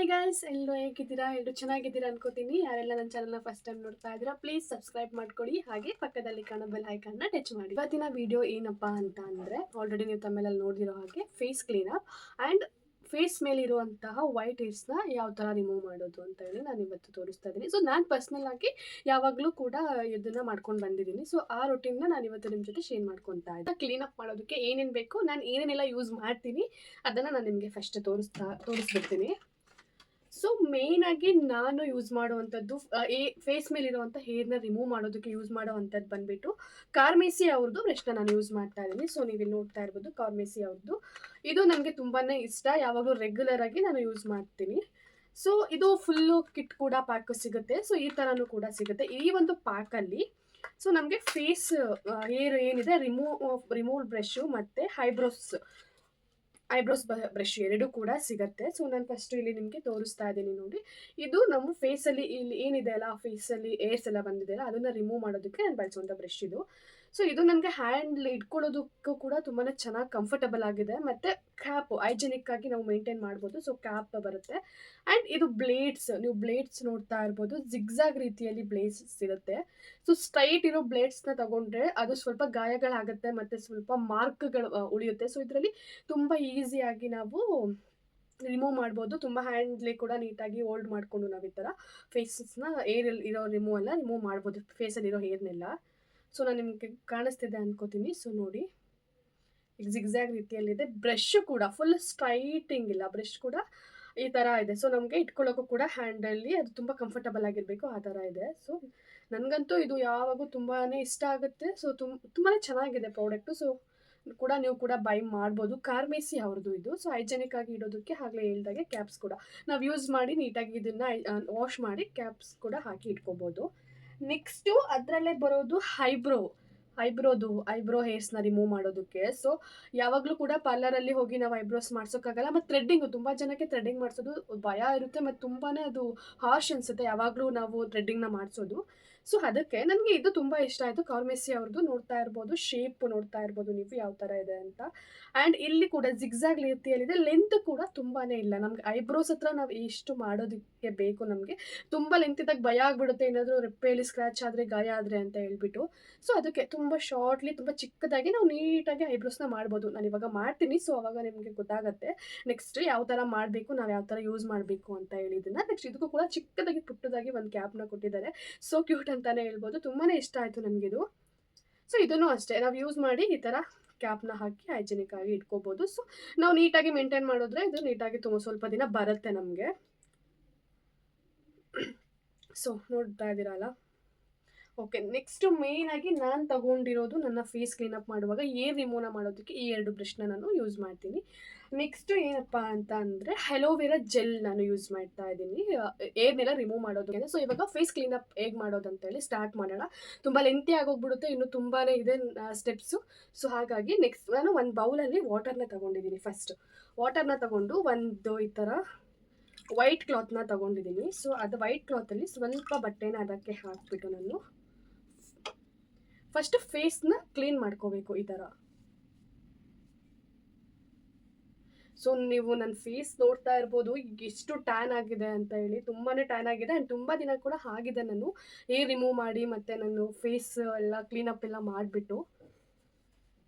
Guys, ಎಲ್ಲರೂ ಹೇಗಿದ್ದೀರಾ? ಎಲ್ಲರೂ ಚೆನ್ನಾಗಿದ್ದೀರಾ ಅನ್ಕೋತೀನಿ. ಯಾರೆಲ್ಲ ನನ್ನ ಚಾನಲ್ನ ಫಸ್ಟ್ ಟೈಮ್ ನೋಡ್ತಾ ಇದ್ದೀರಾ, ಪ್ಲೀಸ್ ಸಬ್ಸ್ಕ್ರೈಬ್ ಮಾಡ್ಕೊಳ್ಳಿ. ಹಾಗೆ ಪಕ್ಕದಲ್ಲಿ ಕಾಣೋ ಬೆಲ್ ಐಕಾನ್ನ ಟಚ್ ಮಾಡಿ. ಇವತ್ತಿನ ವಿಡಿಯೋ ಏನಪ್ಪಾ ಅಂತ ಅಂದರೆ, ಆಲ್ರೆಡಿ ನೀವು ತಮ್ಮೆಲ್ಲಲ್ಲಿ ನೋಡಿರೋ ಹಾಗೆ ಫೇಸ್ ಕ್ಲೀನಪ್ ಆ್ಯಂಡ್ ಫೇಸ್ ಮೇಲಿರುವಂತಹ ವೈಟ್ ಹೇರ್ಸ್ನ ಯಾವ ಥರ ರಿಮೂವ್ ಮಾಡೋದು ಅಂತ ಹೇಳಿ ನಾನು ಇವತ್ತು ತೋರಿಸ್ತಾ ಇದ್ದೀನಿ. ಸೊ ನಾನು ಪರ್ಸ್ನಲ್ ಆಗಿ ಯಾವಾಗಲೂ ಕೂಡ ಇದನ್ನು ಮಾಡ್ಕೊಂಡು ಬಂದಿದ್ದೀನಿ. ಸೊ ಆ ರೊಟೀನ್ನ ನಾನು ಇವತ್ತು ನಿಮ್ಮ ಜೊತೆ ಶೇರ್ ಮಾಡ್ಕೊತಾ ಇದ್ದೆ. ಕ್ಲೀನಪ್ ಮಾಡೋದಕ್ಕೆ ಏನೇನು ಬೇಕು, ನಾನು ಏನೇನೆಲ್ಲ ಯೂಸ್ ಮಾಡ್ತೀನಿ ಅದನ್ನು ನಾನು ನಿಮಗೆ ಫಸ್ಟ್ ತೋರಿಸ್ಬಿಡ್ತೀನಿ. ಸೊ ಮೇನ್ ಆಗಿ ನಾನು ಯೂಸ್ ಮಾಡುವಂಥದ್ದು ಫೇಸ್ ಮೇಲಿರುವಂಥ ಹೇರ್ನ ರಿಮೂವ್ ಮಾಡೋದಕ್ಕೆ ಯೂಸ್ ಮಾಡುವಂಥದ್ದು ಬಂದ್ಬಿಟ್ಟು ಕಾರ್ಮೆಸಿ ಅವ್ರದ್ದು ಬ್ರಷ್ನ ನಾನು ಯೂಸ್ ಮಾಡ್ತಾ ಇದ್ದೀನಿ. ಸೊ ನೀವು ಇಲ್ಲಿ ನೋಡ್ತಾ ಇರ್ಬೋದು ಕಾರ್ಮೆಸಿ ಅವ್ರದ್ದು. ಇದು ನನಗೆ ತುಂಬಾ ಇಷ್ಟ, ಯಾವಾಗಲೂ ರೆಗ್ಯುಲರ್ ಆಗಿ ನಾನು ಯೂಸ್ ಮಾಡ್ತೀನಿ. ಸೊ ಇದು ಫುಲ್ಲು ಕಿಟ್ ಕೂಡ ಪ್ಯಾಕ್ ಸಿಗುತ್ತೆ. ಸೊ ಈ ಥರನೂ ಕೂಡ ಸಿಗುತ್ತೆ. ಈ ಒಂದು ಪ್ಯಾಕಲ್ಲಿ ಸೊ ನಮಗೆ ಫೇಸ್ ಹೇರ್ ಏನಿದೆ ರಿಮೂವ್ ಬ್ರಷು ಮತ್ತು ಐಬ್ರೋಸ್ ಬ್ರಷ್ ಎರಡೂ ಕೂಡ ಸಿಗುತ್ತೆ. ಸೊ ನಾನು ಫಸ್ಟು ಇಲ್ಲಿ ನಿಮಗೆ ತೋರಿಸ್ತಾ ಇದ್ದೀನಿ ನೋಡಿ. ಇದು ನಮ್ಮ ಫೇಸಲ್ಲಿ ಇಲ್ಲಿ ಏನಿದೆ ಅಲ್ಲ, ಫೇಸಲ್ಲಿ ಏರ್ಸ್ ಎಲ್ಲ ಬಂದಿದೆಯಲ್ಲ, ಅದನ್ನು ರಿಮೂವ್ ಮಾಡೋದಕ್ಕೆ ನಾನು ಬಳಸುವಂಥ ಬ್ರಷ್ ಇದು. ಸೊ ಇದು ನನಗೆ ಹ್ಯಾಂಡ್ ಇಟ್ಕೊಳ್ಳೋದಕ್ಕೂ ಕೂಡ ತುಂಬಾ ಚೆನ್ನಾಗಿ ಕಂಫರ್ಟಬಲ್ ಆಗಿದೆ. ಮತ್ತು ಕ್ಯಾಪು ಹೈಜೆನಿಕ್ ಆಗಿ ನಾವು ಮೇಂಟೈನ್ ಮಾಡ್ಬೋದು. ಸೊ ಕ್ಯಾಪ್ ಬರುತ್ತೆ. ಆ್ಯಂಡ್ ಇದು ನೀವು ಬ್ಲೇಡ್ಸ್ ನೋಡ್ತಾ ಇರ್ಬೋದು, ಜಿಗ್ಜಾಗ್ ರೀತಿಯಲ್ಲಿ ಬ್ಲೇಡ್ಸ್ ಇರುತ್ತೆ. ಸೊ ಸ್ಟ್ರೈಟ್ ಇರೋ ಬ್ಲೇಡ್ಸ್ನ ತಗೊಂಡ್ರೆ ಅದು ಸ್ವಲ್ಪ ಗಾಯಗಳಾಗುತ್ತೆ ಮತ್ತು ಸ್ವಲ್ಪ ಮಾರ್ಕ್ಗಳು ಉಳಿಯುತ್ತೆ. ಸೊ ಇದರಲ್ಲಿ ತುಂಬ ಈಸಿಯಾಗಿ ನಾವು ರಿಮೂವ್ ಮಾಡ್ಬೋದು. ತುಂಬ ಹ್ಯಾಂಡ್ಲಿ ಕೂಡ ನೀಟಾಗಿ ಹೋಲ್ಡ್ ಮಾಡಿಕೊಂಡು ನಾವು ಈ ಥರ ಫೇಸಸ್ನ ಏರಲ್ಲಿ ಇರೋ ರಿಮೂವ್ ಮಾಡ್ಬೋದು, ಫೇಸಲ್ಲಿರೋ ಹೇರ್ನೆಲ್ಲ. ಸೊ ನಾನು ನಿಮಗೆ ಕಾಣಿಸ್ತಿದೆ ಅನ್ಕೋತೀನಿ. ಸೊ ನೋಡಿ, ಜಿಗ್ಜಾಗ್ ರೀತಿಯಲ್ಲಿದೆ. ಬ್ರಷ್ ಕೂಡ ಫುಲ್ ಸ್ಟ್ರೈಟಿಂಗ್ ಇಲ್ಲ, ಬ್ರಷ್ ಕೂಡ ಈ ಥರ ಇದೆ. ಸೊ ನಮಗೆ ಇಟ್ಕೊಳ್ಳೋಕ್ಕೂ ಕೂಡ ಹ್ಯಾಂಡಲ್ಲಿ ಅದು ತುಂಬ ಕಂಫರ್ಟಬಲ್ ಆಗಿರಬೇಕು, ಆ ಥರ ಇದೆ. ಸೊ ನನಗಂತೂ ಇದು ಯಾವಾಗೂ ತುಂಬಾ ಇಷ್ಟ ಆಗುತ್ತೆ. ಸೊ ತುಂಬಾ ಚೆನ್ನಾಗಿದೆ ಪ್ರಾಡಕ್ಟು. ಸೊ ನೀವು ಕೂಡ ಬೈ ಮಾಡ್ಬೋದು. ಕಾರ್ಮೆಸಿ ಅವ್ರದ್ದು ಇದು. ಸೊ ಹೈಜೆನಿಕ್ ಆಗಿ ಇಡೋದಕ್ಕೆ ಆಗಲೇ ಹೇಳ್ದಾಗೆ ಕ್ಯಾಪ್ಸ್ ಕೂಡ ನಾವು ಯೂಸ್ ಮಾಡಿ ನೀಟಾಗಿ ಇದನ್ನು ವಾಶ್ ಮಾಡಿ ಕ್ಯಾಪ್ಸ್ ಕೂಡ ಹಾಕಿ ಇಟ್ಕೋಬೋದು. ನೆಕ್ಸ್ಟು ಅದರಲ್ಲೇ ಬರೋದು ಐಬ್ರೋ ಹೇರ್ಸ್ನ ರಿಮೂವ್ ಮಾಡೋದಕ್ಕೆ. ಸೊ ಯಾವಾಗಲೂ ಕೂಡ ಪಾರ್ಲರಲ್ಲಿ ಹೋಗಿ ನಾವು ಐಬ್ರೋಸ್ ಮಾಡ್ಸೋಕ್ಕಾಗಲ್ಲ. ಮತ್ತು ಥ್ರೆಡ್ಡಿಂಗು ತುಂಬ ಜನಕ್ಕೆ ಥ್ರೆಡ್ಡಿಂಗ್ ಮಾಡಿಸೋದು ಭಯ ಇರುತ್ತೆ ಮತ್ತು ತುಂಬಾ ಅದು ಹಾರ್ಶ್ ಅನಿಸುತ್ತೆ ಯಾವಾಗಲೂ ನಾವು ಥ್ರೆಡ್ಡಿಂಗ್ನ ಮಾಡಿಸೋದು. ಸೊ ಅದಕ್ಕೆ ನನಗೆ ಇದು ತುಂಬ ಇಷ್ಟ ಆಯಿತು. ಕಾರ್ಮೆಸಿ ಅವ್ರದ್ದು. ನೋಡ್ತಾ ಇರ್ಬೋದು, ಶೇಪ್ ನೋಡ್ತಾ ಇರ್ಬೋದು ನೀವು ಯಾವ ಥರ ಇದೆ ಅಂತ. ಆ್ಯಂಡ್ ಇಲ್ಲಿ ಕೂಡ ಜಿಗ್ಜಾಗ್ ರೀತಿಯಲ್ಲಿದೆ. ಲೆಂತ್ ಕೂಡ ತುಂಬಾ ಇಲ್ಲ. ನಮ್ಗೆ ಐಬ್ರೋಸ್ ಹತ್ರ ನಾವು ಎಷ್ಟು ಮಾಡೋದಕ್ಕೆ ಬೇಕು, ನಮಗೆ ತುಂಬ ಲೆಂತ್ ಇದ್ದಾಗ ಭಯ ಆಗಿಬಿಡುತ್ತೆ, ಏನಾದರೂ ರೆಪ್ಪೆಯಲ್ಲಿ ಸ್ಕ್ರ್ಯಾಚ್ ಆದರೆ ಗಾಯ ಆದರೆ ಅಂತ ಹೇಳ್ಬಿಟ್ಟು. ಸೊ ಅದಕ್ಕೆ ತುಂಬ ಶಾರ್ಟ್ಲಿ ತುಂಬ ಚಿಕ್ಕದಾಗಿ ನಾವು ನೀಟಾಗಿ ಐಬ್ರೋಸ್ನ ಮಾಡ್ಬೋದು. ನಾನು ಇವಾಗ ಮಾಡ್ತೀನಿ. ಸೊ ಅವಾಗ ನಿಮಗೆ ಗೊತ್ತಾಗುತ್ತೆ ನೆಕ್ಸ್ಟ್ ಯಾವ ಥರ ಮಾಡಬೇಕು, ನಾವು ಯಾವ ಥರ ಯೂಸ್ ಮಾಡಬೇಕು ಅಂತ ಹೇಳಿದ್ದನ್ನು. ನೆಕ್ಸ್ಟ್ ಇದಕ್ಕೂ ಕೂಡ ಚಿಕ್ಕದಾಗಿ ಪುಟ್ಟದಾಗಿ ಒಂದು ಕ್ಯಾಪ್ನ ಕೊಟ್ಟಿದ್ದಾರೆ. ಸೊ ಕ್ಯೂಟ್ ಅಂತಾನೆ ಹೇಳ್ಬೋದು. ತುಂಬಾ ಇಷ್ಟ ಆಯಿತು ನನಗಿದು. ಸೊ ಇದನ್ನು ಅಷ್ಟೇ ನಾವು ಯೂಸ್ ಮಾಡಿ ಈ ಥರ ಕ್ಯಾಪ್ನ ಹಾಕಿ ಹೈಜೆನಿಕ್ ಆಗಿ ಇಟ್ಕೋಬೋದು. ಸೊ ನಾವು ನೀಟಾಗಿ ಮೇಂಟೈನ್ ಮಾಡಿದ್ರೆ ಇದು ನೀಟಾಗಿ ಸ್ವಲ್ಪ ದಿನ ಬರುತ್ತೆ ನಮಗೆ. ಸೊ ನೋಡ್ತಾ ಇದ್ದೀರಲ್ಲ. ಓಕೆ, ನೆಕ್ಸ್ಟು ಮೇಯ್ನಾಗಿ ನಾನು ತಗೊಂಡಿರೋದು ನನ್ನ ಫೇಸ್ ಕ್ಲೀನಪ್ ಮಾಡುವಾಗ ಏರ್ ರಿಮೂವ್ನ ಮಾಡೋದಕ್ಕೆ ಈ 2 ಬ್ರಷ್ನ ನಾನು ಯೂಸ್ ಮಾಡ್ತೀನಿ. ನೆಕ್ಸ್ಟು ಏನಪ್ಪ ಅಂತ ಅಂದರೆ ಹೆಲೋವೆರಾ ಜೆಲ್ ನಾನು ಯೂಸ್ ಮಾಡ್ತಾ ಇದ್ದೀನಿ ಏರ್ನೆಲ್ಲ ರಿಮೂವ್ ಮಾಡೋದಕ್ಕೆ. ಸೊ ಇವಾಗ ಫೇಸ್ ಕ್ಲೀನಪ್ ಹೇಗೆ ಮಾಡೋದಂತೇಳಿ ಸ್ಟಾರ್ಟ್ ಮಾಡೋಣ. ತುಂಬ ಲೆಂತಿ ಆಗೋಗ್ಬಿಡುತ್ತೆ, ಇನ್ನೂ ತುಂಬಾ ಇದೆ ಸ್ಟೆಪ್ಸು. ಸೊ ಹಾಗಾಗಿ ನೆಕ್ಸ್ಟ್ ನಾನು ಒಂದು ಬೌಲಲ್ಲಿ ವಾಟರ್ನ ತೊಗೊಂಡಿದ್ದೀನಿ. ಫಸ್ಟ್ ವಾಟರ್ನ ತೊಗೊಂಡು ಒಂದು ಈ ಥರ ವೈಟ್ ಕ್ಲಾತ್ನ ತೊಗೊಂಡಿದ್ದೀನಿ. ಸೊ ಅದು ವೈಟ್ ಕ್ಲಾತಲ್ಲಿ ಸ್ವಲ್ಪ ಬಟ್ಟೆನ ಅದಕ್ಕೆ ಹಾಕ್ಬಿಟ್ಟು ನಾನು ಫಸ್ಟ್ ಫೇಸ್ನ ಕ್ಲೀನ್ ಮಾಡ್ಕೋಬೇಕು ಈ ಥರ. ಸೊ ನೀವು ನನ್ನ ಫೇಸ್ ನೋಡ್ತಾ ಇರ್ಬೋದು ಎಷ್ಟು ಟ್ಯಾನ್ ಆಗಿದೆ ಅಂತ ಹೇಳಿ. ತುಂಬಾ ಟ್ಯಾನ್ ಆಗಿದೆ ಆ್ಯಂಡ್ ತುಂಬ ದಿನ ಕೂಡ ಆಗಿದೆ ನಾನು ಹೇರ್ ರಿಮೂವ್ ಮಾಡಿ ಮತ್ತು ನಾನು ಫೇಸ್ ಎಲ್ಲ ಕ್ಲೀನಪ್ ಎಲ್ಲ ಮಾಡಿಬಿಟ್ಟು.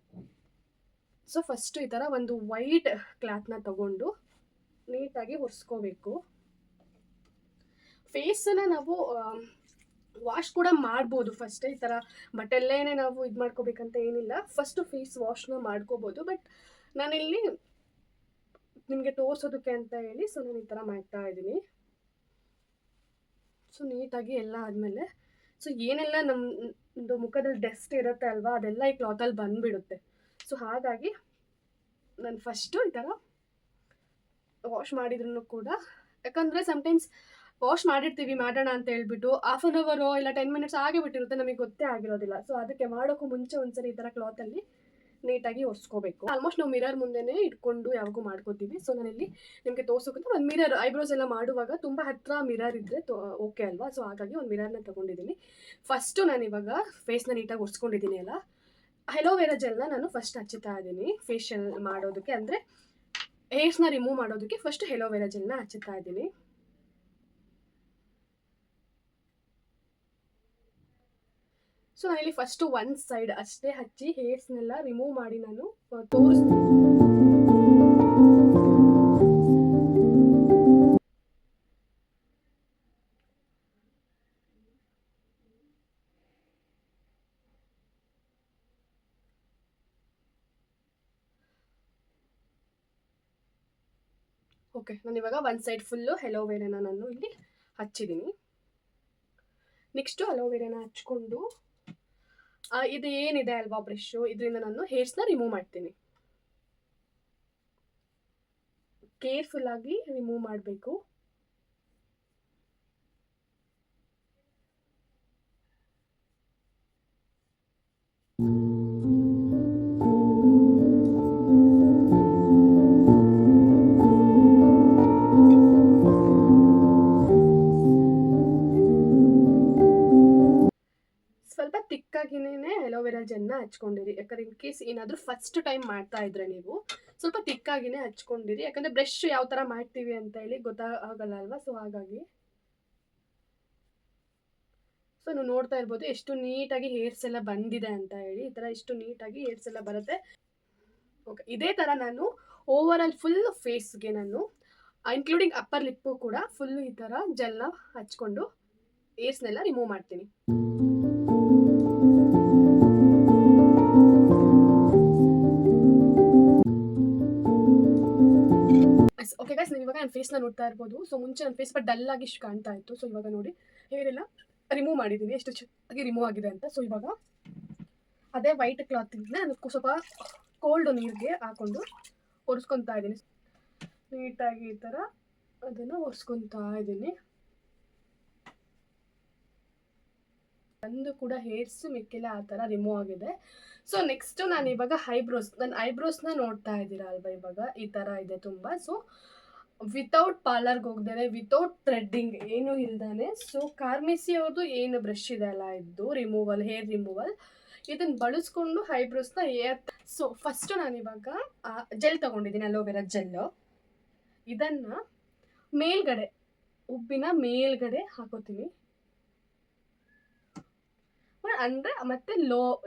ಸೊ ಫಸ್ಟು ಈ ಥರ ಒಂದು ವೈಟ್ ಕ್ಲಾತ್ನ ತಗೊಂಡು ನೀಟಾಗಿ ಒರೆಸ್ಕೋಬೇಕು. ಫೇಸನ್ನು ನಾವು ವಾಶ್ ಕೂಡ ಮಾಡ್ಬೋದು. ಫಸ್ಟೇ ಈ ಥರ ಬಟ್ಟೆಲ್ಲೇ ನಾವು ಇದು ಮಾಡ್ಕೋಬೇಕಂತ ಏನಿಲ್ಲ. ಫಸ್ಟು ಫೇಸ್ ವಾಶ್ನ ಮಾಡ್ಕೋಬೋದು. ಬಟ್ ನಾನಿಲ್ಲಿ ನಿಮಗೆ ತೋರಿಸೋದಕ್ಕೆ ಅಂತ ಹೇಳಿ ಸೊ ನಾನು ಈ ಥರ ಮಾಡ್ತಾ ಇದ್ದೀನಿ. ಸೊ ನೀಟಾಗಿ ಎಲ್ಲ ಆದಮೇಲೆ ಸೊ ಏನೆಲ್ಲ ನಮ್ಮದು ಮುಖದಲ್ಲಿ ಡಸ್ಟ್ ಇರುತ್ತೆ ಅಲ್ವಾ, ಅದೆಲ್ಲ ಈ ಕ್ಲಾತಲ್ಲಿ ಬಂದುಬಿಡುತ್ತೆ. ಸೊ ಹಾಗಾಗಿ ನಾನು ಫಸ್ಟು ಈ ಥರ ವಾಶ್ ಮಾಡಿದ್ರೂ ಕೂಡ, ಯಾಕಂದರೆ ಸಮ್ಟೈಮ್ಸ್ ವಾಶ್ ಮಾಡಿರ್ತೀವಿ ಮಾಡೋಣ ಅಂತ ಹೇಳ್ಬಿಟ್ಟು ಹಾಫ್ ಆನ್ ಅವರೋ ಇಲ್ಲ 10 ಮಿನಿಟ್ಸ್ ಆಗೇ ಬಿಟ್ಟಿರುತ್ತೆ, ನಮಗೆ ಗೊತ್ತೇ ಆಗಿರೋದಿಲ್ಲ. ಸೊ ಅದಕ್ಕೆ ಮಾಡೋಕ್ಕೂ ಮುಂಚೆ ಒಂದ್ಸರಿ ಈ ಥರ ಕ್ಲಾತಲ್ಲಿ ನೀಟಾಗಿ ಒರೆಸ್ಕೋಬೇಕು. ಆಲ್ಮೋಸ್ಟ್ ನಾವು ಮಿರರ್ ಮುಂದೆನೇ ಇಟ್ಕೊಂಡು ಯಾವಾಗೂ ಮಾಡ್ಕೋತೀವಿ. ಸೊ ನಾನಿಲ್ಲಿ ನಿಮಗೆ ತೋರಿಸೋಕ್ಕಂತ ಒಂದು ಮಿರರ್, ಐಬ್ರೋಸ್ ಎಲ್ಲ ಮಾಡುವಾಗ ತುಂಬ ಹತ್ತಿರ ಮಿರರ್ ಇದ್ದರೆ ಓಕೆ ಅಲ್ವಾ. ಸೊ ಹಾಗಾಗಿ ಒಂದು ಮಿರರ್ನ ತೊಗೊಂಡಿದ್ದೀನಿ. ಫಸ್ಟು ನಾನು ಇವಾಗ ಫೇಸ್ನ ನೀಟಾಗಿ ಒರೆಸ್ಕೊಂಡಿದ್ದೀನಿ ಅಲ್ಲ, ಹೆಲೋವೆರಾ ಜೆಲ್ನ ನಾನು ಫಸ್ಟ್ ಹಚ್ಚುತ್ತಾ ಇದ್ದೀನಿ ಫೇಶಿಯಲ್ ಮಾಡೋದಕ್ಕೆ. ಅಂದರೆ ಹೇರ್ಸ್ನ ರಿಮೂವ್ ಮಾಡೋದಕ್ಕೆ ಫಸ್ಟ್ ಹೆಲೋವೆರಾ ಜೆಲ್ನ ಹಚ್ಚುತ್ತಾ ಇದ್ದೀನಿ. ಸೊ ನಾನಿಲ್ಲಿ ಫಸ್ಟು ಒಂದು ಸೈಡ್ ಅಷ್ಟೇ ಹಚ್ಚಿ ಹೇರ್ಸ್ನೆಲ್ಲ ರಿಮೂವ್ ಮಾಡಿ ನಾನು ಓಕೆ, ನಾನಿವಾಗ ಒಂದು ಸೈಡ್ ಫುಲ್ಲು ಅಲೋವೆರಾನ ನಾನು ಇಲ್ಲಿ ಹಚ್ಚಿದ್ದೀನಿ. ನೆಕ್ಸ್ಟು ಅಲೋವೆರಾನ ಹಚ್ಕೊಂಡು ಇದು ಏನಿದೆ ಅಲ್ವಾ ಬ್ರಷು, ಇದರಿಂದ ನಾನು ಹೇರ್ಸ್ನ ರಿಮೂವ್ ಮಾಡ್ತೀನಿ. ಕೇರ್ಫುಲ್ಲಾಗಿ ರಿಮೂವ್ ಮಾಡಬೇಕು. ಸ್ವಲ್ಪ ತಿಕ್ಕಾಗಿನೇ ಅಲೋವೆರಾ ಜೆಲ್ನ ಹಚ್ಕೊಂಡಿರಿ. ಯಾಕಂದ್ರೆ ಇನ್ ಕೇಸ್ ಏನಾದರೂ ಫಸ್ಟ್ ಟೈಮ್ ಮಾಡ್ತಾ ಇದ್ರೆ ನೀವು ಸ್ವಲ್ಪ ತಿಕ್ಕಾಗಿನೇ ಹಚ್ಕೊಂಡಿರಿ. ಯಾಕಂದರೆ ಬ್ರಷ್ ಯಾವ ಥರ ಮಾಡ್ತೀವಿ ಅಂತ ಹೇಳಿ ಗೊತ್ತಾಗಲ್ಲ ಅಲ್ವಾ. ಸೊ ಹಾಗಾಗಿ ಸೊ ನೀವು ನೋಡ್ತಾ ಇರ್ಬೋದು ಎಷ್ಟು ನೀಟಾಗಿ ಹೇರ್ಸ್ ಎಲ್ಲ ಬಂದಿದೆ ಅಂತ ಹೇಳಿ. ಈ ಥರ ಎಷ್ಟು ನೀಟಾಗಿ ಹೇರ್ಸ್ ಎಲ್ಲ ಬರುತ್ತೆ. ಓಕೆ, ಇದೇ ಥರ ನಾನು ಓವರ್ ಆಲ್ ಫುಲ್ ಫೇಸ್ಗೆ ನಾನು ಇನ್ಕ್ಲೂಡಿಂಗ್ ಅಪ್ಪರ್ ಲಿಪ್ಪು ಕೂಡ ಫುಲ್ಲು ಈ ಥರ ಜೆಲ್ನ ಹಚ್ಕೊಂಡು ಹೇರ್ಸ್ನೆಲ್ಲ ರಿಮೂವ್ ಮಾಡ್ತೀನಿ. ಓಕೆ ಗೈಸ್, ನೀವು ಇವಾಗ ನನ್ನ ಫೇಸ್ನ ನೋಡ್ತಾ ಇರ್ಬೋದು. ಸೊ ಮುಂಚೆ ನನ್ನ ಫೇಸ್ ಸ್ವಲ್ಪ ಡಲ್ ಆಗಿ ಇಷ್ಟು ಕಾಣ್ತಾ ಇತ್ತು. ಸೊ ಇವಾಗ ನೋಡಿ ಹೇರ್ ಎಲ್ಲ ರಿಮೂವ್ ಮಾಡಿದ್ದೀನಿ, ಎಷ್ಟು ಚೆನ್ನಾಗಿ ರಿಮೂವ್ ಆಗಿದೆ ಅಂತ. ಸೊ ಇವಾಗ ಅದೇ ವೈಟ್ ಕ್ಲಾತಿಂದ ನಾನು ಸ್ವಲ್ಪ ಕೋಲ್ಡ್ ನೀರಿಗೆ ಹಾಕೊಂಡು ಒರೆಸ್ಕೊತಾ ಇದ್ದೀನಿ. ನೀಟಾಗಿ ಈ ಥರ ಅದನ್ನು ಒರೆಸ್ಕೊತಾ ಇದ್ದೀನಿ. ಒಂದು ಕೂಡ ಹೇರ್ಸ್ ಮಿಕ್ಕಿಲ್ಲ ಆ ಥರ ರಿಮೂವ್ ಆಗಿದೆ. ಸೊ ನೆಕ್ಸ್ಟು ನಾನು ಇವಾಗ ನನ್ನ ಐಬ್ರೋಸ್ನ ನೋಡ್ತಾ ಇದ್ದೀರಾ ಅಲ್ವಾ. ಇವಾಗ ಈ ಥರ ಇದೆ ತುಂಬ. ಸೊ ವಿತೌಟ್ ಪಾರ್ಲರ್ಗೆ ಹೋಗ್ದೇ ವಿತೌಟ್ ಥ್ರೆಡ್ಡಿಂಗ್ ಏನೂ ಇಲ್ದಾನೆ, ಸೊ ಕಾರ್ಮೆಸಿ ಅವ್ರದ್ದು ಏನು ಬ್ರಷ್ ಇದೆ ಅಲ್ಲ ಇದು ರಿಮೂವಲ್, ಹೇರ್ ರಿಮೂವಲ್, ಇದನ್ನು ಬಳಸ್ಕೊಂಡು ಐಬ್ರೋಸ್ನ ಸೊ ಫಸ್ಟು ನಾನಿವಾಗ ಜೆಲ್ ತೊಗೊಂಡಿದ್ದೀನಿ, ಅಲೋವೆರಾ ಜೆಲ್ಲು. ಇದನ್ನು ಮೇಲ್ಗಡೆ ಉಬ್ಬಿನ ಮೇಲ್ಗಡೆ ಹಾಕೋತೀನಿ. ಅಂದರೆ ಮತ್ತೆ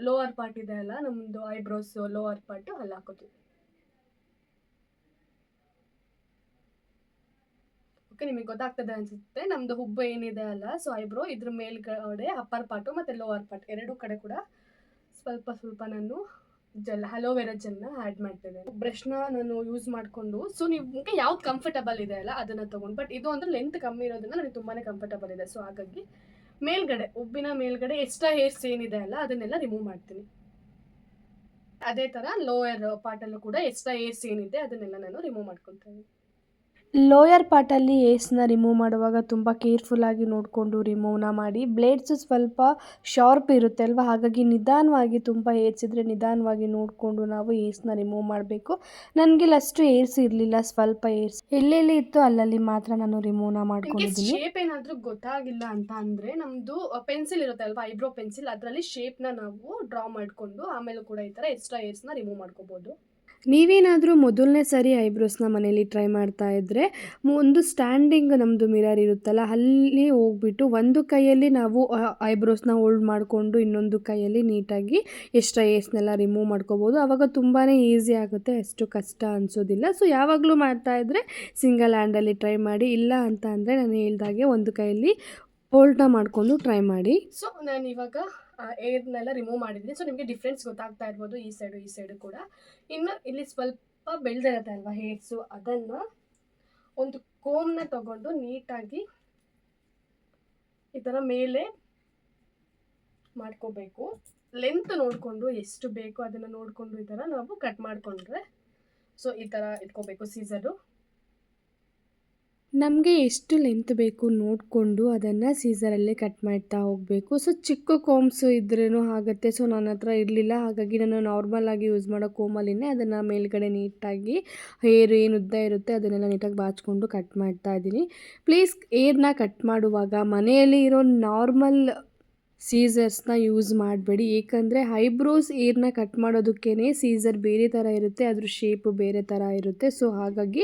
ಲೋವರ್ ಪಾರ್ಟ್ ಇದೆ ಅಲ್ಲ ನಮ್ಮದು ಐಬ್ರೋಸ್ ಲೋವರ್ ಪಾರ್ಟು ಅಲ್ಲಿ ಹಾಕೋತೀವಿ. ಓಕೆ, ನಿಮಗೆ ಗೊತ್ತಾಗ್ತದೆ ಅನಿಸುತ್ತೆ ನಮ್ಮದು ಹುಬ್ಬು ಏನಿದೆ ಅಲ್ಲ. ಸೊ ಐಬ್ರೋ ಇದ್ರ ಮೇಲ್ಗಡೆ ಅಪ್ಪರ್ ಪಾರ್ಟು ಮತ್ತು ಲೋವರ್ ಪಾರ್ಟ್ ಎರಡೂ ಕಡೆ ಕೂಡ ಸ್ವಲ್ಪ ಸ್ವಲ್ಪ ನಾನು ಅಲೋವೆರಾ ಜೆಲ್ನ ಆ್ಯಡ್ ಮಾಡ್ತಿದ್ದೆ. ಬ್ರಷ್ನ ನಾನು ಯೂಸ್ ಮಾಡಿಕೊಂಡು ಸೊ ನಿಮಗೆ ಯಾವ್ದು ಕಂಫರ್ಟಬಲ್ ಇದೆ ಅಲ್ಲ ಅದನ್ನು ತೊಗೊಂಡು, ಬಟ್ ಇದು ಅಂದರೆ ಲೆಂತ್ ಕಮ್ಮಿ ಇರೋದ್ರಿಂದ ನನಗೆ ತುಂಬಾ ಕಂಫರ್ಟಬಲ್ ಇದೆ. ಸೊ ಹಾಗಾಗಿ ಮೇಲ್ಗಡೆ ಉಬ್ಬಿನ ಮೇಲ್ಗಡೆ ಎಕ್ಸ್ಟ್ರಾ ಹೇರ್ಸ್ ಏನಿದೆ ಅಲ್ಲ ಅದನ್ನೆಲ್ಲ ರಿಮೂವ್ ಮಾಡ್ತೀನಿ. ಅದೇ ಥರ ಲೋಯರ್ ಪಾರ್ಟಲ್ಲೂ ಕೂಡ ಎಕ್ಸ್ಟ್ರಾ ಹೇರ್ಸ್ ಏನಿದೆ ಅದನ್ನೆಲ್ಲ ನಾನು ರಿಮೂವ್ ಮಾಡ್ಕೊತೀನಿ. ಲೋಯರ್ ಪಾರ್ಟಲ್ಲಿ ಹೇರ್ಸ್ನ ರಿಮೂವ್ ಮಾಡುವಾಗ ತುಂಬ ಕೇರ್ಫುಲ್ಲಾಗಿ ನೋಡಿಕೊಂಡು ರಿಮೂವ್ನ ಮಾಡಿ. ಬ್ಲೇಡ್ಸು ಸ್ವಲ್ಪ ಶಾರ್ಪ್ ಇರುತ್ತೆ ಅಲ್ವಾ, ಹಾಗಾಗಿ ನಿಧಾನವಾಗಿ ತುಂಬ ಹೇರ್ಸ್ ಇದ್ದರೆ ನಿಧಾನವಾಗಿ ನೋಡಿಕೊಂಡು ನಾವು ಹೇರ್ಸ್ನ ರಿಮೂವ್ ಮಾಡಬೇಕು. ನನಗೆ ಅಷ್ಟು ಹೇರ್ಸ್ ಇರಲಿಲ್ಲ, ಸ್ವಲ್ಪ ಹೇರ್ಸ್ ಎಲ್ಲೆಲ್ಲಿ ಇತ್ತು ಅಲ್ಲಲ್ಲಿ ಮಾತ್ರ ನಾನು ರಿಮೂವ್ನ ಮಾಡ್ಕೊಂಡಿದ್ದೀನಿ. ಶೇಪ್ ಏನಾದರೂ ಗೊತ್ತಾಗಿಲ್ಲ ಅಂತ ಅಂದರೆ ನಮ್ಮದು ಪೆನ್ಸಿಲ್ ಇರುತ್ತೆ ಅಲ್ವಾ, ಐಬ್ರೋ ಪೆನ್ಸಿಲ್, ಅದರಲ್ಲಿ ಶೇಪ್ನ ನಾವು ಡ್ರಾ ಮಾಡಿಕೊಂಡು ಆಮೇಲೆ ಕೂಡ ಈ ಥರ ಎಕ್ಸ್ಟ್ರಾ ಹೇರ್ಸ್ನ ರಿಮೂವ್ ಮಾಡ್ಕೋಬೋದು. ನೀವೇನಾದರೂ ಮೊದಲನೇ ಸರಿ ಐಬ್ರೋಸ್ನ ಮನೇಲಿ ಟ್ರೈ ಮಾಡ್ತಾ ಇದ್ದರೆ ಒಂದು ಸ್ಟ್ಯಾಂಡಿಂಗ್ ನಮ್ಮದು ಮಿರರ್ ಇರುತ್ತಲ್ಲ ಅಲ್ಲಿ ಹೋಗ್ಬಿಟ್ಟು ಒಂದು ಕೈಯಲ್ಲಿ ನಾವು ಐಬ್ರೋಸ್ನ ಹೋಲ್ಡ್ ಮಾಡಿಕೊಂಡು ಇನ್ನೊಂದು ಕೈಯಲ್ಲಿ ನೀಟಾಗಿ ಎಕ್ಸ್ಟ್ರಾ ಹೇರ್ಸ್ನೆಲ್ಲ ರಿಮೂವ್ ಮಾಡ್ಕೋಬೋದು. ಆವಾಗ ತುಂಬಾ ಈಸಿ ಆಗುತ್ತೆ, ಅಷ್ಟು ಕಷ್ಟ ಅನಿಸೋದಿಲ್ಲ. ಸೊ ಯಾವಾಗಲೂ ಮಾಡ್ತಾಯಿದ್ರೆ ಸಿಂಗಲ್ ಹ್ಯಾಂಡಲ್ಲಿ ಟ್ರೈ ಮಾಡಿ, ಇಲ್ಲ ಅಂತ ಅಂದರೆ ನಾನು ಹೇಳ್ದಾಗೆ ಒಂದು ಕೈಯಲ್ಲಿ ಹೋಲ್ಡ್ನ ಮಾಡಿಕೊಂಡು ಟ್ರೈ ಮಾಡಿ. ಸೊ ನಾನು ಇವಾಗ ಏರ್ನೆಲ್ಲ ರಿಮೂವ್ ಮಾಡಿದ್ದೀನಿ. ಸೊ ನಿಮಗೆ ಡಿಫ್ರೆನ್ಸ್ ಗೊತ್ತಾಗ್ತಾ ಇರ್ಬೋದು ಈ ಸೈಡು ಕೂಡ. ಇನ್ನು ಇಲ್ಲಿ ಸ್ವಲ್ಪ ಬೆಳೆದಿರುತ್ತೆ ಅಲ್ವಾ ಹೇರ್ಸು, ಅದನ್ನು ಒಂದು ಕೋಮ್ನ ತಗೊಂಡು ನೀಟಾಗಿ ಈ ಥರ ಮೇಲೆ ಮಾಡ್ಕೋಬೇಕು. ಲೆಂತ್ ನೋಡಿಕೊಂಡು ಎಷ್ಟು ಬೇಕೋ ಅದನ್ನು ನೋಡಿಕೊಂಡು ಈ ಥರ ನಾವು ಕಟ್ ಮಾಡಿಕೊಂಡ್ರೆ ಸೊ ಈ ಥರ ಇಟ್ಕೋಬೇಕು ಸೀಸರು. ನಮಗೆ ಎಷ್ಟು ಲೆಂತ್ ಬೇಕು ನೋಡಿಕೊಂಡು ಅದನ್ನು ಸೀಸರಲ್ಲೇ ಕಟ್ ಮಾಡ್ತಾ ಹೋಗಬೇಕು. ಸೊ ಚಿಕ್ಕ ಕೋಮ್ಸು ಇದ್ರೂ ಆಗುತ್ತೆ. ಸೊ ನನ್ನ ಹತ್ರ ಇರಲಿಲ್ಲ, ಹಾಗಾಗಿ ನಾನು ನಾರ್ಮಲಾಗಿ ಯೂಸ್ ಮಾಡೋ ಕೋಮಲ್ಲಿನೇ ಅದನ್ನು ಮೇಲ್ಗಡೆ ನೀಟಾಗಿ ಹೇರ್ ಏನು ಉದ್ದ ಇರುತ್ತೆ ಅದನ್ನೆಲ್ಲ ನೀಟಾಗಿ ಬಾಚಿಕೊಂಡು ಕಟ್ ಮಾಡ್ತಾ ಇದ್ದೀನಿ. ಪ್ಲೀಸ್ ಹೇರ್ನ ಕಟ್ ಮಾಡುವಾಗ ಮನೆಯಲ್ಲಿ ಇರೋ ನಾರ್ಮಲ್ ಸೀಸರ್ಸ್ನ ಯೂಸ್ ಮಾಡಬೇಡಿ. ಏಕೆಂದರೆ ಐಬ್ರೋಸ್ ಏರ್ನ ಕಟ್ ಮಾಡೋದಕ್ಕೇ ಸೀಸರ್ ಬೇರೆ ಥರ ಇರುತ್ತೆ, ಅದ್ರ ಶೇಪು ಬೇರೆ ಥರ ಇರುತ್ತೆ. ಸೊ ಹಾಗಾಗಿ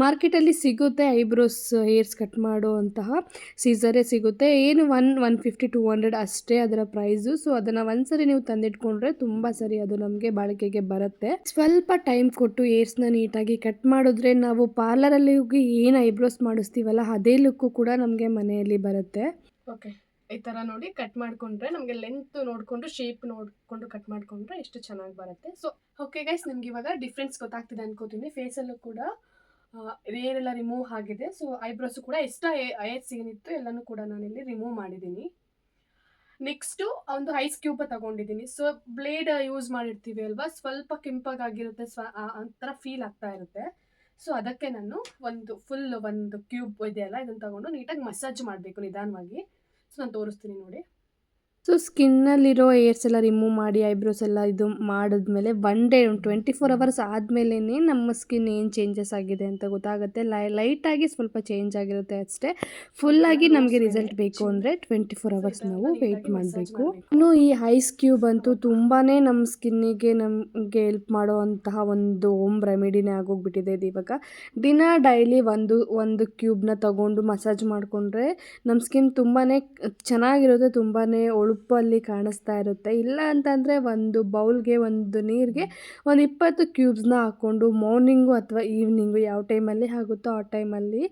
ಮಾರ್ಕೆಟಲ್ಲಿ ಸಿಗುತ್ತೆ ಐಬ್ರೋಸ್ ಹೇರ್ಸ್ ಕಟ್ ಮಾಡುವಂತಹ ಸೀಸರೇ ಸಿಗುತ್ತೆ. ಏನು 150-200 ಅಷ್ಟೇ ಅದರ ಪ್ರೈಸು. ಸೊ ಅದನ್ನು ಒಂದ್ಸರಿ ನೀವು ತಂದಿಟ್ಕೊಂಡ್ರೆ ತುಂಬ ಸರಿ ಅದು ನಮಗೆ ಬಾಳಿಕೆಗೆ ಬರುತ್ತೆ. ಸ್ವಲ್ಪ ಟೈಮ್ ಕೊಟ್ಟು ಹೇರ್ಸ್ನ ನೀಟಾಗಿ ಕಟ್ ಮಾಡಿದ್ರೆ ನಾವು ಪಾರ್ಲರಲ್ಲಿ ಹೋಗಿ ಏನು ಐಬ್ರೋಸ್ ಮಾಡಿಸ್ತೀವಲ್ಲ ಅದೇ ಲುಕ್ಕು ಕೂಡ ನಮಗೆ ಮನೆಯಲ್ಲಿ ಬರುತ್ತೆ. ಓಕೆ, ಈ ಥರ ನೋಡಿ ಕಟ್ ಮಾಡಿಕೊಂಡ್ರೆ ನಮಗೆ ಲೆಂತ್ ನೋಡಿಕೊಂಡು ಶೇಪ್ ನೋಡಿಕೊಂಡು ಕಟ್ ಮಾಡಿಕೊಂಡ್ರೆ ಎಷ್ಟು ಚೆನ್ನಾಗಿ ಬರುತ್ತೆ. ಸೊ ಓಕೆ ಗೈಸ್, ನಿಮ್ಗೆ ಇವಾಗ ಡಿಫ್ರೆನ್ಸ್ ಗೊತ್ತಾಗ್ತಿದೆ ಅನ್ಕೋತೀನಿ. ಫೇಸಲ್ಲೂ ಕೂಡ ಏರೆಲ್ಲ ರಿಮೂವ್ ಆಗಿದೆ. ಸೊ ಐಬ್ರೋಸು ಕೂಡ ಎಷ್ಟು ಏರ್ಸ್ ಏನಿತ್ತು ಎಲ್ಲನೂ ಕೂಡ ನಾನಿಲ್ಲಿ ರಿಮೂವ್ ಮಾಡಿದ್ದೀನಿ. ನೆಕ್ಸ್ಟು ಒಂದು ಐಸ್ ಕ್ಯೂಬ್ ತಗೊಂಡಿದ್ದೀನಿ. ಸೊ ಬ್ಲೇಡ್ ಯೂಸ್ ಮಾಡಿರ್ತೀವಿ ಅಲ್ವಾ, ಸ್ವಲ್ಪ ಕೆಂಪಾಗಿರುತ್ತೆ, ಒಂಥರ ಫೀಲ್ ಆಗ್ತಾ ಇರುತ್ತೆ. ಸೊ ಅದಕ್ಕೆ ನಾನು ಒಂದು ಕ್ಯೂಬ್ ಇದೆಯಲ್ಲ ಇದನ್ನು ತಗೊಂಡು ನೀಟಾಗಿ ಮಸಾಜ್ ಮಾಡಬೇಕು ನಿಧಾನವಾಗಿ. ಸೊ ನಾನು ತೋರಿಸ್ತೀನಿ ನೋಡಿ. ಸೊ ಸ್ಕಿನ್ನಲ್ಲಿರೋ ಏರ್ಸ್ ಎಲ್ಲ ರಿಮೂವ್ ಮಾಡಿ ಐಬ್ರೋಸ್ ಎಲ್ಲ ಇದು ಮಾಡಿದ್ಮೇಲೆ 1 ಡೇ 24 ಅವರ್ಸ್ ಆದಮೇಲೆ ನಮ್ಮ ಸ್ಕಿನ್ ಏನು ಚೇಂಜಸ್ ಆಗಿದೆ ಅಂತ ಗೊತ್ತಾಗುತ್ತೆ. ಲೈಟಾಗಿ ಸ್ವಲ್ಪ ಚೇಂಜ್ ಆಗಿರುತ್ತೆ ಅಷ್ಟೇ. ಫುಲ್ಲಾಗಿ ನಮಗೆ ರಿಸಲ್ಟ್ ಬೇಕು ಅಂದರೆ 24 ಅವರ್ಸ್ ನಾವು ವೆಯ್ಟ್ ಮಾಡಬೇಕು. ಇನ್ನು ಈ ಐಸ್ ಕ್ಯೂಬ್ ಅಂತೂ ತುಂಬಾ ನಮ್ಮ ಸ್ಕಿನ್ನಿಗೆ ನಮಗೆ ಹೆಲ್ಪ್ ಮಾಡುವಂತಹ ಒಂದು ಹೋಮ್ ರೆಮಿಡಿನೇ ಆಗೋಗ್ಬಿಟ್ಟಿದೆ ಇದು ಇವಾಗ. ಡೈಲಿ ಒಂದು ಕ್ಯೂಬ್ನ ತಗೊಂಡು ಮಸಾಜ್ ಮಾಡಿಕೊಂಡ್ರೆ ನಮ್ಮ ಸ್ಕಿನ್ ತುಂಬಾ ಚೆನ್ನಾಗಿರುತ್ತೆ, ತುಂಬಾ ಒಳುಪಲ್ಲಿ ಕಾಣಿಸ್ತಾ ಇರುತ್ತೆ. ಇಲ್ಲ ಅಂತಂದರೆ ಒಂದು ಬೌಲ್ಗೆ ಒಂದು ನೀರಿಗೆ 20 ಕ್ಯೂಬ್ಸ್ನ ಹಾಕ್ಕೊಂಡು ಮಾರ್ನಿಂಗು ಅಥವಾ ಈವ್ನಿಂಗು ಯಾವ ಟೈಮಲ್ಲಿ ಆಗುತ್ತೋ ಆ ಟೈಮಲ್ಲಿ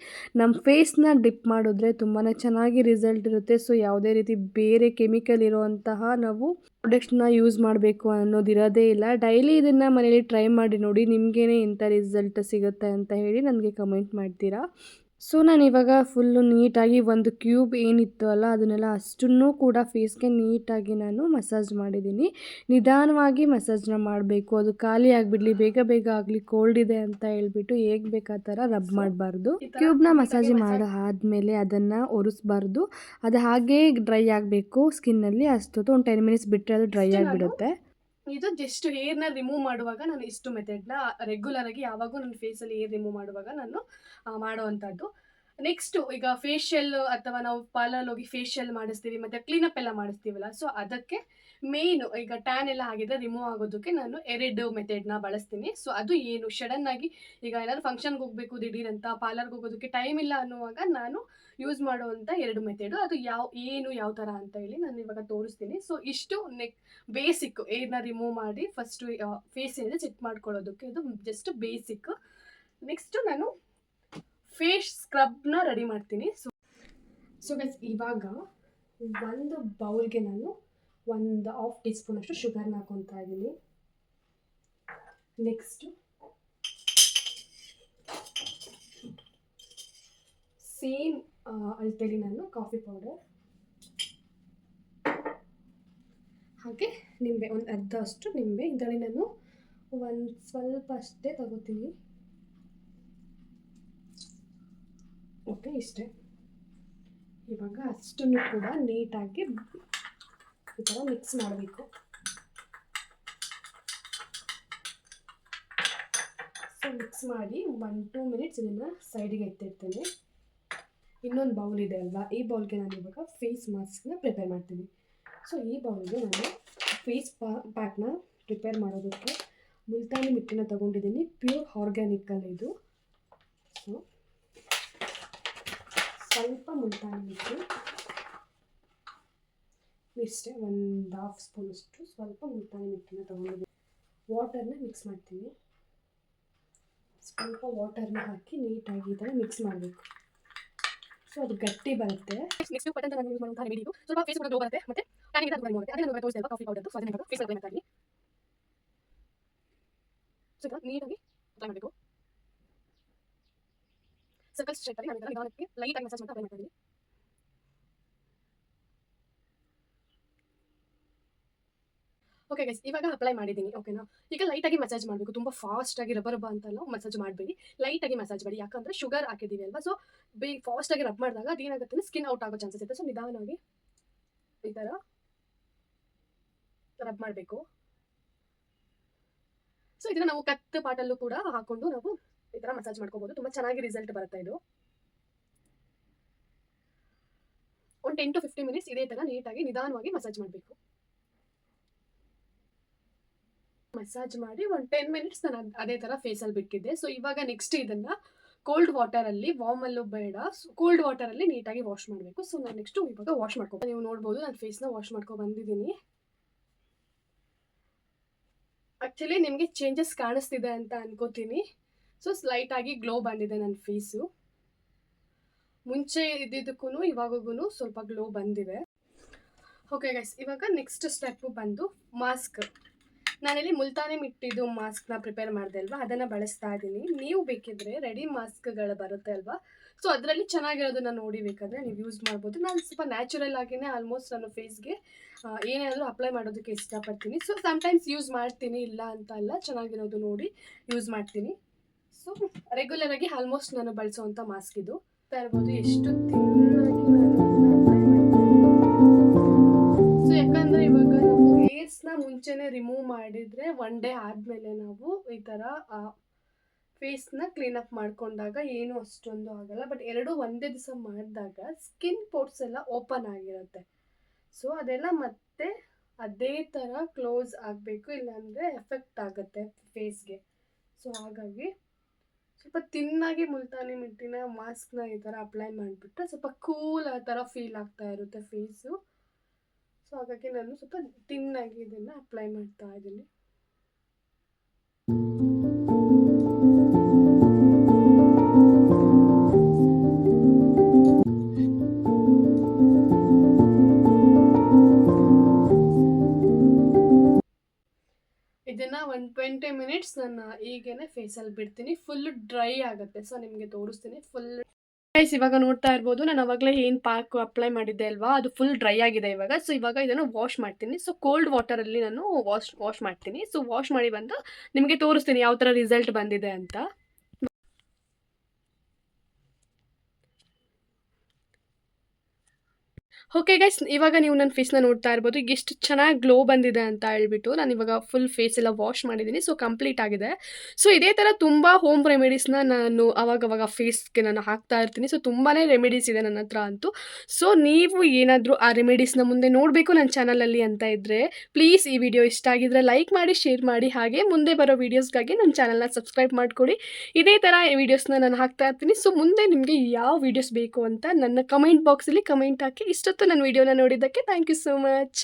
ನಮ್ಮ ಫೇಸ್ನ ಡಿಪ್ ಮಾಡಿದ್ರೆ ತುಂಬಾ ಚೆನ್ನಾಗಿ ರಿಸಲ್ಟ್ ಇರುತ್ತೆ. ಸೊ ಯಾವುದೇ ರೀತಿ ಬೇರೆ ಕೆಮಿಕಲ್ ಇರೋವಂತಹ ನಾವು ಪ್ರಾಡಕ್ಟ್ಸ್ನ ಯೂಸ್ ಮಾಡಬೇಕು ಅನ್ನೋದಿರೋದೇ ಇಲ್ಲ. ಡೈಲಿ ಇದನ್ನು ಮನೇಲಿ ಟ್ರೈ ಮಾಡಿ ನೋಡಿ, ನಿಮಗೇನೆ ಇಂಥ ರಿಸಲ್ಟ್ ಸಿಗುತ್ತೆ ಅಂತ ಹೇಳಿ ನನಗೆ ಕಮೆಂಟ್ ಮಾಡ್ತೀರಾ. ಸೊ ನಾನಿವಾಗ ಫುಲ್ಲು ನೀಟಾಗಿ ಒಂದು ಕ್ಯೂಬ್ ಏನಿತ್ತು ಅಲ್ಲ ಅದನ್ನೆಲ್ಲ ಅಷ್ಟನ್ನೂ ಕೂಡ ಫೇಸ್ಗೆ ನೀಟಾಗಿ ನಾನು ಮಸಾಜ್ ಮಾಡಿದ್ದೀನಿ. ನಿಧಾನವಾಗಿ ಮಸಾಜ್ನ ಮಾಡಬೇಕು, ಅದು ಖಾಲಿ ಆಗಿಬಿಡಲಿ, ಬೇಗ ಆಗಲಿ, ಕೋಲ್ಡ್ ಇದೆ ಅಂತ ಹೇಳ್ಬಿಟ್ಟು ಹೇಗೆ ಬೇಕು ಆ ಥರ ರಬ್ ಮಾಡಬಾರ್ದು. ಕ್ಯೂಬ್ನ ಮಸಾಜ್ ಆದಮೇಲೆ ಅದನ್ನು ಒರೆಸ್ಬಾರ್ದು, ಅದು ಹಾಗೇ ಡ್ರೈ ಆಗಬೇಕು ಸ್ಕಿನ್ನಲ್ಲಿ. ಅಷ್ಟೊತ್ತು ಒಂದು 10 ಮಿನಿಟ್ಸ್ ಬಿಟ್ಟರೆ ಅದು ಡ್ರೈ ಆಗಿಬಿಡುತ್ತೆ. ಇದು ಜಸ್ಟ್ ಹೇರ್ನ ರಿಮೂವ್ ಮಾಡುವಾಗ ನಾನು ಇಷ್ಟು ಮೆಥಡ್ನ ರೆಗ್ಯುಲರ್ ಆಗಿ ಯಾವಾಗೂ ನನ್ನ ಫೇಸಲ್ಲಿ ಹೇರ್ ರಿಮೂವ್ ಮಾಡುವಾಗ ನಾನು ಮಾಡುವಂಥದ್ದು. ನೆಕ್ಸ್ಟು ಈಗ ಫೇಶಿಯಲ್ ಅಥವಾ ನಾವು ಪಾರ್ಲರ್ ಹೋಗಿ ಫೇಶಿಯಲ್ ಮಾಡಿಸ್ತೀವಿ ಮತ್ತು ಕ್ಲೀನಪ್ ಎಲ್ಲ ಮಾಡಿಸ್ತೀವಲ್ಲ, ಸೊ ಅದಕ್ಕೆ ಮೇಯ್ನು ಈಗ ಟ್ಯಾನ್ ಎಲ್ಲ ಆಗಿದ್ರೆ ರಿಮೂವ್ ಆಗೋದಕ್ಕೆ ನಾನು 2 ಮೆಥಡ್ನ ಬಳಸ್ತೀನಿ. ಸೊ ಅದು ಏನು ಸಡನ್ ಆಗಿ ಈಗ ಏನಾದ್ರು ಫಂಕ್ಷನ್ಗೆ ಹೋಗಬೇಕು ದಿಢೀರಂತ ಪಾರ್ಲರ್ಗೆ ಹೋಗೋದಕ್ಕೆ ಟೈಮ್ ಇಲ್ಲ ಅನ್ನುವಾಗ ನಾನು ಯೂಸ್ ಮಾಡುವಂಥ 2 ಮೆಥಡು. ಅದು ಯಾವ ಥರ ಅಂತ ಹೇಳಿ ನಾನು ಇವಾಗ ತೋರಿಸ್ತೀನಿ. ಸೊ ಇಷ್ಟು ಬೇಸಿಕ್ ಏರ್ನ ರಿಮೂವ್ ಮಾಡಿ ಫಸ್ಟು ಫೇಸ್ ಏನಿದೆ ಚೆಕ್ ಮಾಡ್ಕೊಳ್ಳೋದಕ್ಕೆ ಇದು ಜಸ್ಟ್ ಬೇಸಿಕ್. ನೆಕ್ಸ್ಟು ನಾನು ಫೇಸ್ ಸ್ಕ್ರಬ್ನ ರೆಡಿ ಮಾಡ್ತೀನಿ. ಸೊ ಗೈಸ್, ಇವಾಗ ಒಂದು ಬೌಲ್ಗೆ ನಾನು 1/2 ಟೀ ಸ್ಪೂನ್ ಅಷ್ಟು ಶುಗರ್ನ ಹಾಕೊತಾ ಇದ್ದೀನಿ. ನೆಕ್ಸ್ಟು ಸೇಮ್ ಅಳತೆಲಿ ನಾನು ಕಾಫಿ ಪೌಡರ್ ಹಾಗೆ ನಿಂಬೆ, ಒಂದು ಅರ್ಧ ಅಷ್ಟು ನಿಂಬೆ, ಇದರಲ್ಲಿ ನಾನು ಒಂದು ಸ್ವಲ್ಪ ಅಷ್ಟೇ ತಗೋತೀನಿ. ಓಕೆ, ಇಷ್ಟೇ. ಇವಾಗ ಅಷ್ಟನ್ನು ಕೂಡ ನೀಟಾಗಿ ಈ ಥರ ಮಿಕ್ಸ್ ಮಾಡಬೇಕು. ಸೊ ಮಿಕ್ಸ್ ಮಾಡಿ 1-2 ಮಿನಿಟ್ಸ್ ಇದನ್ನು ಸೈಡಿಗೆ ಎತ್ತಿಡ್ತೇನೆ. ಇನ್ನೊಂದು ಬೌಲ್ ಇದೆ ಅಲ್ವಾ, ಈ ಬೌಲ್ಗೆ ನಾನು ಇವಾಗ ಫೇಸ್ ಮಾಸ್ಕ್ನ ಪ್ರಿಪೇರ್ ಮಾಡ್ತೀನಿ. ಸೊ ಈ ಬೌಲ್ಗೆ ನಾನು ಫೇಸ್ ಪ್ಯಾಕ್ನ ಪ್ರಿಪೇರ್ ಮಾಡೋದಕ್ಕೆ ಮುಲ್ತಾನಿ ಮಿಟ್ಟಿನ ತೊಗೊಂಡಿದ್ದೀನಿ, ಪ್ಯೂರ್ ಆರ್ಗ್ಯಾನಿಕಲ್ ಇದು. ಸೊ ಸ್ವಲ್ಪ ಮುಲ್ತಾನಿ ಮಿಟ್ಟಿ ಇಷ್ಟೇ, 1/2 ಸ್ಪೂನ್ ಅಷ್ಟು ಸ್ವಲ್ಪ ಮುಲ್ತಾನಿ ಮಿಟ್ಟಿನ ತೊಗೊಂಡಿದ್ದೀನಿ. ವಾಟರ್ನ ಮಿಕ್ಸ್ ಮಾಡ್ತೀನಿ. ಸ್ವಲ್ಪ ವಾಟರ್ನ ಹಾಕಿ ನೀಟಾಗಿ ಈ ಥರ ಮಿಕ್ಸ್ ಮಾಡಬೇಕು. ಸೊ ಅದು ಗಟ್ಟಿ ಬರುತ್ತೆ. ನೆಕ್ಸ್ಟ್ ಬಟನ್ ನಾನು ಯೂಸ್ ಮಾಡುವಂಥ ರೆಮಿಡಿ ಇದು. ಸ್ವಲ್ಪ ಫೇಸ್ ಕೂಡ ಗ್ಲೋ ಬರುತ್ತೆ ಮತ್ತು ಟ್ಯಾನಿಂಗ್ ಅದು ಬರುತ್ತೆ. ಅದೇ ನಾನು ತೋರಿಸಿದೆ ಕಾಫಿ ಪೌಡರ್. ಸೊ ಅದನ್ನ ಇವಾಗ ಫೇಸ್ ಅಪ್ಲೈ ಮಾಡ್ತೀನಿ. ಸೊ ಈಗ ನೀಟಾಗಿ ಅಪ್ಲೈ ಮಾಡಬೇಕು. ಸರ್ಕಲ್ ಸ್ಟ್ರೈಟ್ ಆಗಿ ನಾನು ಇದನ್ನ ನಿಧಾನಕ್ಕೆ ಲೈಟಾಗಿ ಮಸಾಜ್ ಮಾಡ್ತಾ ಅಪ್ಲೈ ಮಾಡ್ತಾ ಇದ್ದೀನಿ. ಓಕೆ ಗೈಸ್, ಇವಾಗ ಅಪ್ಲೈ ಮಾಡಿದ್ದೀನಿ. ಓಕೆನಾ, ಈಗ ಲೈಟಾಗಿ ಮಸಾಜ್ ಮಾಡಬೇಕು. ತುಂಬ ಫಾಸ್ಟಾಗಿ ರಬ್ಬ ಅಂತಲ್ಲ ಮಸಾಜ್ ಮಾಡಬೇಡಿ, ಲೈಟಾಗಿ ಮಸಾಜ್ ಮಾಡಿ. ಯಾಕಂದರೆ ಶುಗರ್ ಹಾಕಿದ್ದೀವಿ ಅಲ್ವಾ, ಸೊ ಫಾಸ್ಟಾಗಿ ರಬ್ ಮಾಡಿದಾಗ ಅದೇನಾಗುತ್ತೆ ಸ್ಕಿನ್ ಔಟ್ ಆಗೋ ಚಾನ್ಸಸ್ ಇರುತ್ತೆ. ಸೊ ನಿಧಾನವಾಗಿ ಈ ಥರ ರಬ್ ಮಾಡಬೇಕು. ಸೊ ಇದನ್ನು ನಾವು ಕತ್ ಪಾಟಲ್ಲೂ ಕೂಡ ಹಾಕೊಂಡು ನಾವು ಈ ಥರ ಮಸಾಜ್ ಮಾಡ್ಕೋಬೋದು. ತುಂಬ ಚೆನ್ನಾಗಿ ರಿಸಲ್ಟ್ ಬರುತ್ತೆ ಇದು. ಒಂದು 10 to 15 ಮಿನಿಟ್ಸ್ ಇದೇ ಥರ ನೀಟಾಗಿ ನಿಧಾನವಾಗಿ ಮಸಾಜ್ ಮಾಡಬೇಕು. ಮಸಾಜ್ ಮಾಡಿ ಒಂದು 10 ಮಿನಿಟ್ಸ್ ನಾನು ಅದೇ ಥರ ಫೇಸಲ್ಲಿ ಬಿಟ್ಟಿದ್ದೆ. ಸೊ ಇವಾಗ ನೆಕ್ಸ್ಟ್ ಇದನ್ನು ಕೋಲ್ಡ್ ವಾಟರಲ್ಲಿ, ವಾರ್ಮಲ್ಲೂ ಬೇಡ, ಕೋಲ್ಡ್ ವಾಟರಲ್ಲಿ ನೀಟಾಗಿ ವಾಶ್ ಮಾಡಬೇಕು. ಸೊ ನಾನು ನೆಕ್ಸ್ಟು ಇವಾಗ ವಾಶ್ ಮಾಡ್ಕೊಂಡು, ನೀವು ನೋಡ್ಬೋದು ನಾನು ಫೇಸ್ನ ವಾಶ್ ಮಾಡ್ಕೊಂಡು ಬಂದಿದ್ದೀನಿ. ಆ್ಯಕ್ಚುಲಿ ನಿಮಗೆ ಚೇಂಜಸ್ ಕಾಣಿಸ್ತಿದೆ ಅಂತ ಅನ್ಕೋತೀನಿ. ಸೊ ಸ್ಲೈಟಾಗಿ ಗ್ಲೋ ಬಂದಿದೆ ನನ್ನ ಫೇಸು. ಮುಂಚೆ ಇದ್ದಿದ್ದಕ್ಕೂ ಇವಾಗೂ ಸ್ವಲ್ಪ ಗ್ಲೋ ಬಂದಿದೆ. ಓಕೆ ಗೈಸ್, ಇವಾಗ ನೆಕ್ಸ್ಟ್ ಸ್ಟೆಪ್ಪು ಬಂದು ಮಾಸ್ಕ್. ನಾನಿಲ್ಲಿ ಮುಲ್ತಾನಿ ಮಿಟ್ಟಿದ್ದು ಮಾಸ್ಕ್ನ ಪ್ರಿಪೇರ್ ಮಾಡಿದೆ ಅಲ್ವಾ, ಅದನ್ನು ಬಳಸ್ತಾ ಇದ್ದೀನಿ. ನೀವು ಬೇಕಿದ್ರೆ ರೆಡಿ ಮಾಸ್ಕ್ಗಳು ಬರುತ್ತೆ ಅಲ್ವಾ, ಸೊ ಅದರಲ್ಲಿ ಚೆನ್ನಾಗಿರೋದನ್ನ ನೋಡಿ ಬೇಕಾದರೆ ನೀವು ಯೂಸ್ ಮಾಡ್ಬೋದು. ನಾನು ಸ್ವಲ್ಪ ನ್ಯಾಚುರಲ್ ಆಗಿಯೇ ಆಲ್ಮೋಸ್ಟ್ ನಾನು ಫೇಸ್ಗೆ ಏನಾದರೂ ಅಪ್ಲೈ ಮಾಡೋದಕ್ಕೆ ಇಷ್ಟಪಡ್ತೀನಿ. ಸೊ ಸಮ್ಟೈಮ್ಸ್ ಯೂಸ್ ಮಾಡ್ತೀನಿ, ಇಲ್ಲ ಅಂತ ಅಲ್ಲ, ಚೆನ್ನಾಗಿರೋದು ನೋಡಿ ಯೂಸ್ ಮಾಡ್ತೀನಿ. ಸೊ ರೆಗ್ಯುಲರಾಗಿ ಆಲ್ಮೋಸ್ಟ್ ನಾನು ಬಳಸೋವಂಥ ಮಾಸ್ಕ್ ಇದು. ಇರ್ಬೋದು ಎಷ್ಟು ತಿನ್ನಾಗಿ ನಾನು ಅಪ್ಲೈ ಮಾಡ್ತೀನಿ. ಸೊ ಯಾಕಂದರೆ ಇವಾಗ ನಾವು ಹೇರ್ಸ್ನ ಮುಂಚೆನೇ ರಿಮೂವ್ ಮಾಡಿದರೆ 1 ಡೇ ಆದಮೇಲೆ ನಾವು ಈ ಥರ ಫೇಸ್ನ ಕ್ಲೀನಪ್ ಮಾಡ್ಕೊಂಡಾಗ ಏನೂ ಅಷ್ಟೊಂದು ಆಗೋಲ್ಲ. ಬಟ್ ಎರಡೂ ಒಂದೇ ದಿವಸ ಮಾಡಿದಾಗ ಸ್ಕಿನ್ ಪೋರ್ಟ್ಸ್ ಎಲ್ಲ ಓಪನ್ ಆಗಿರುತ್ತೆ. ಸೊ ಅದೆಲ್ಲ ಮತ್ತೆ ಅದೇ ಥರ ಕ್ಲೋಸ್ ಆಗಬೇಕು, ಇಲ್ಲಾಂದರೆ ಎಫೆಕ್ಟ್ ಆಗುತ್ತೆ ಫೇಸ್ಗೆ. ಸೊ ಹಾಗಾಗಿ ಸ್ವಲ್ಪ ತಿನ್ನಾಗಿ ಮುಲ್ತಾನಿ ಮಿಟ್ಟಿನ ಮಾಸ್ಕ್ನ ಈ ಥರ ಅಪ್ಲೈ ಮಾಡಿಬಿಟ್ರೆ ಸ್ವಲ್ಪ ಕೂಲ್ ಆ ಥರ ಫೀಲ್ ಆಗ್ತಾ ಇರುತ್ತೆ ಫೇಸು. ಸೊ ಹಾಗಾಗಿ ನಾನು ಸ್ವಲ್ಪ ತಿನ್ನಾಗಿ ಇದನ್ನು ಅಪ್ಲೈ ಮಾಡ್ತಾ ಇದ್ದೀನಿ. ಇದನ್ನು ಒಂದು 20 ಮಿನಿಟ್ಸ್ ನಾನು ಹೀಗೇ ಫೇಸಲ್ಲಿ ಬಿಡ್ತೀನಿ. ಫುಲ್ ಡ್ರೈ ಆಗುತ್ತೆ. ಸೊ ನಿಮಗೆ ತೋರಿಸ್ತೀನಿ. ಫುಲ್ ಗೈಸ್, ಇವಾಗ ನೋಡ್ತಾ ಇರ್ಬೋದು, ನಾನು ಅವಾಗಲೇ ಏನು ಪ್ಯಾಕ್ ಅಪ್ಲೈ ಮಾಡಿದ್ದೆ ಅಲ್ವಾ, ಅದು ಫುಲ್ ಡ್ರೈ ಆಗಿದೆ ಇವಾಗ. ಸೊ ಇವಾಗ ಇದನ್ನು ವಾಶ್ ಮಾಡ್ತೀನಿ. ಸೊ ಕೋಲ್ಡ್ ವಾಟರಲ್ಲಿ ನಾನು ವಾಶ್ ಮಾಡ್ತೀನಿ. ಸೊ ವಾಶ್ ಮಾಡಿ ಬಂದು ನಿಮಗೆ ತೋರಿಸ್ತೀನಿ ಯಾವ ಥರ ರಿಸಲ್ಟ್ ಬಂದಿದೆ ಅಂತ. ಓಕೆ ಗೈಸ್, ಇವಾಗ ನೀವು ನನ್ನ ಫೇಸ್ನ ನೋಡ್ತಾ ಇರ್ಬೋದು, ಎಷ್ಟು ಚೆನ್ನಾಗಿ ಗ್ಲೋ ಬಂದಿದೆ ಅಂತ ಹೇಳ್ಬಿಟ್ಟು ನಾನು ಇವಾಗ ಫುಲ್ ಫೇಸ್ ಎಲ್ಲ ವಾಶ್ ಮಾಡಿದ್ದೀನಿ. ಸೊ ಕಂಪ್ಲೀಟ್ ಆಗಿದೆ. ಸೊ ಇದೇ ಥರ ತುಂಬ ಹೋಮ್ ರೆಮಿಡೀಸ್ನ ನಾನು ಅವಾಗವಾಗ ಫೇಸ್ಗೆ ನಾನು ಹಾಕ್ತಾ ಇರ್ತೀನಿ. ಸೊ ತುಂಬಾ ರೆಮಿಡೀಸ್ ಇದೆ ನನ್ನ ಹತ್ರ ಅಂತೂ. ಸೊ ನೀವು ಏನಾದರೂ ಆ ರೆಮಿಡೀಸ್ನ ಮುಂದೆ ನೋಡಬೇಕು ನನ್ನ ಚಾನಲಲ್ಲಿ ಅಂತ ಇದ್ದರೆ ಪ್ಲೀಸ್ ಈ ವಿಡಿಯೋ ಇಷ್ಟ ಆಗಿದ್ರೆ ಲೈಕ್ ಮಾಡಿ, ಶೇರ್ ಮಾಡಿ, ಹಾಗೆ ಮುಂದೆ ಬರೋ ವೀಡಿಯೋಸ್ಗಾಗಿ ನನ್ನ ಚಾನಲ್ನ ಸಬ್ಸ್ಕ್ರೈಬ್ ಮಾಡಿಕೊಡಿ. ಇದೇ ಥರ ವೀಡಿಯೋಸ್ನ ನಾನು ಹಾಕ್ತಾ ಇರ್ತೀನಿ. ಸೊ ಮುಂದೆ ನಿಮಗೆ ಯಾವ ವೀಡಿಯೋಸ್ ಬೇಕು ಅಂತ ನನ್ನ ಕಮೆಂಟ್ ಬಾಕ್ಸಲ್ಲಿ ಕಮೆಂಟ್ ಹಾಕಿ. ಇಷ್ಟೊತ್ತು ನನ್ನ ವಿಡಿಯೋನ ನೋಡಿದ್ದಕ್ಕೆ ಥ್ಯಾಂಕ್ ಯು ಸೋ ಮಚ್.